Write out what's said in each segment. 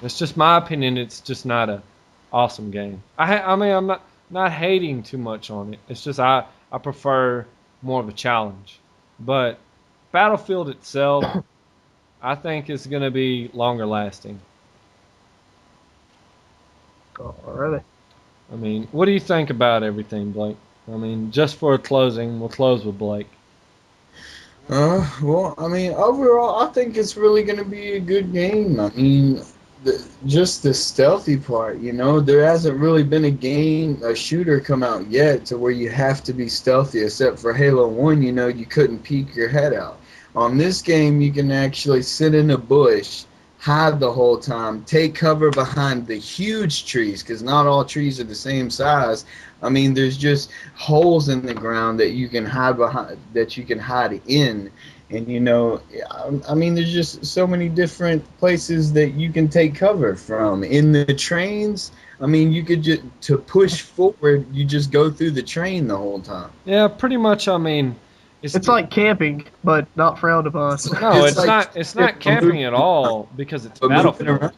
It's just my opinion. It's just not a awesome game. I mean, I'm not hating too much on it. It's just I prefer more of a challenge. But Battlefield itself, I think is going to be longer lasting. Alrighty. I mean, what do you think about everything, Blake? I mean, just for a closing, we'll close with Blake. Well, I mean, overall, I think it's really going to be a good game. I mean, just the stealthy part, there hasn't really been a shooter come out yet to where you have to be stealthy, except for Halo 1, you couldn't peek your head out. On this game, you can actually sit in a bush, hide the whole time, take cover behind the huge trees, because not all trees are the same size. I mean, there's just holes in the ground that you can hide behind, that you can hide in, and I mean, there's just so many different places that you can take cover from. In the trains, I mean, you could just to push forward, you just go through the train the whole time. Yeah, pretty much. I mean, It's like camping, but not frowned upon. no, It's it's like not. It's not camping at all because it's but moving Battlefield. around.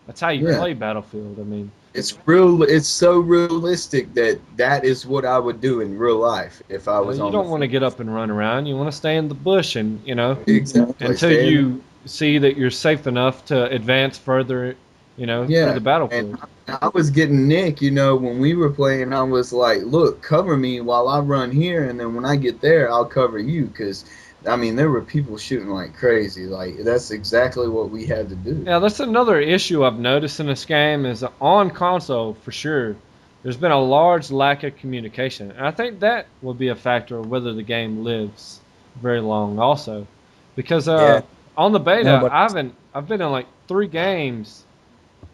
That's how you Yeah. play Battlefield. I mean, It's real. It's so realistic that is what I would do in real life if I was you on. don't want to get up and run around. You want to stay in the bush and Exactly until stay in you see that you're safe enough to advance further, through the battlefield. And I was getting Nick, when we were playing, I was like, look, cover me while I run here, and then when I get there, I'll cover you, because, I mean, there were people shooting like crazy. Like, that's exactly what we had to do. Yeah, that's another issue I've noticed in this game is on console for sure. There's been a large lack of communication, and I think that will be a factor of whether the game lives very long, also, because Yeah. on the beta, No, but I've been in like 3 games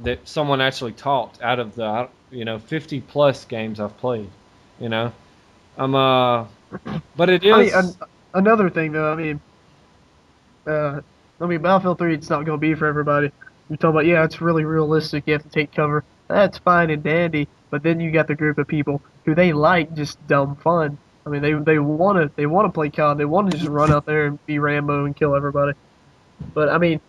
that someone actually talked out of the 50 plus games I've played. You know, but it I is. mean, another thing though. Battlefield 3, it's not gonna be for everybody. You're talking about, yeah, it's really realistic. You have to take cover. That's fine and dandy. But then you got the group of people who they like just dumb fun. I mean, they wanna play COD. They want to just run out there and be Rambo and kill everybody. But I mean,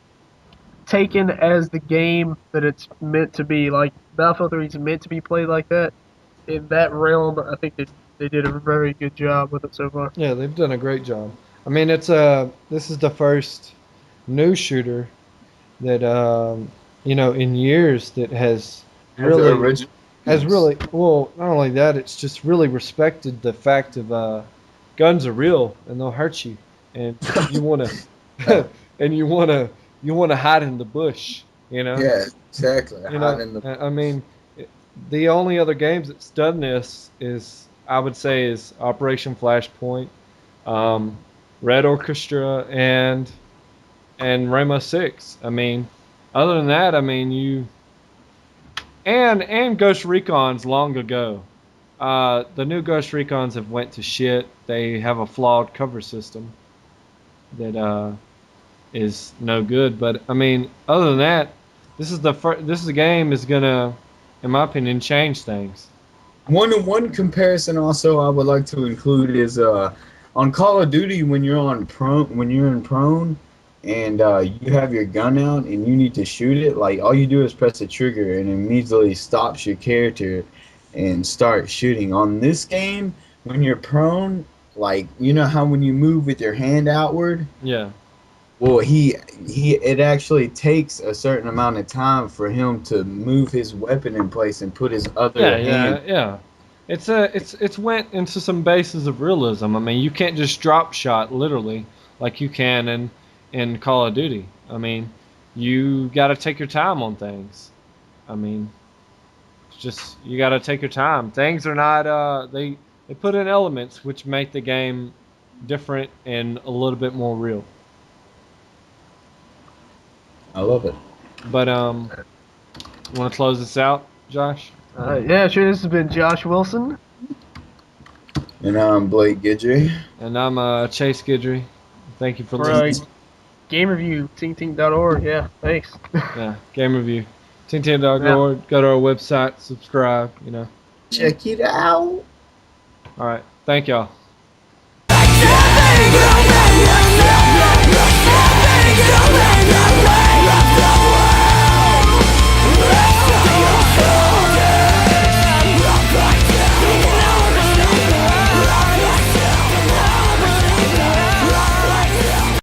taken as the game that it's meant to be, like Battlefield 3 is meant to be played like that. In that realm, I think they did a very good job with it so far. Yeah, they've done a great job. I mean, this is the first new shooter that in years that has original. really well. Not only that, it's just really respected the fact of guns are real and they'll hurt you, and you want to and you want to hide in the bush. Yeah, exactly. Hide in the. I mean, the only other games that's done this is I would say is Operation Flashpoint, Red Orchestra, and Rainbow Six. I mean, other than that, I mean and Ghost Recon's long ago. The new Ghost Recons have went to shit. They have a flawed cover system that is no good. But I mean, other than that, this is the game is gonna, in my opinion, change things. One comparison also I would like to include is on Call of Duty when you're in prone and you have your gun out and you need to shoot it, like all you do is press the trigger and it immediately stops your character and start shooting. On this game, when you're prone, like how when you move with your hand outward, Yeah. well, it actually takes a certain amount of time for him to move his weapon in place and put his other hand. Yeah. It's went into some bases of realism. I mean, you can't just drop shot literally like you can in Call of Duty. I mean, you got to take your time on things. I mean, it's just you got to take your time. Things are not they put in elements which make the game different and a little bit more real. I love it. But want to close this out, Josh? Yeah, sure. This has been Josh Wilson. And I'm Blake Guidry. And I'm Chase Guidry. Thank you for For listening. Gamerview, tink.org. Yeah, thanks. Yeah, Gamerview. Tintin.org. Go to our website, subscribe, Check it out. All right. Thank y'all. Surrender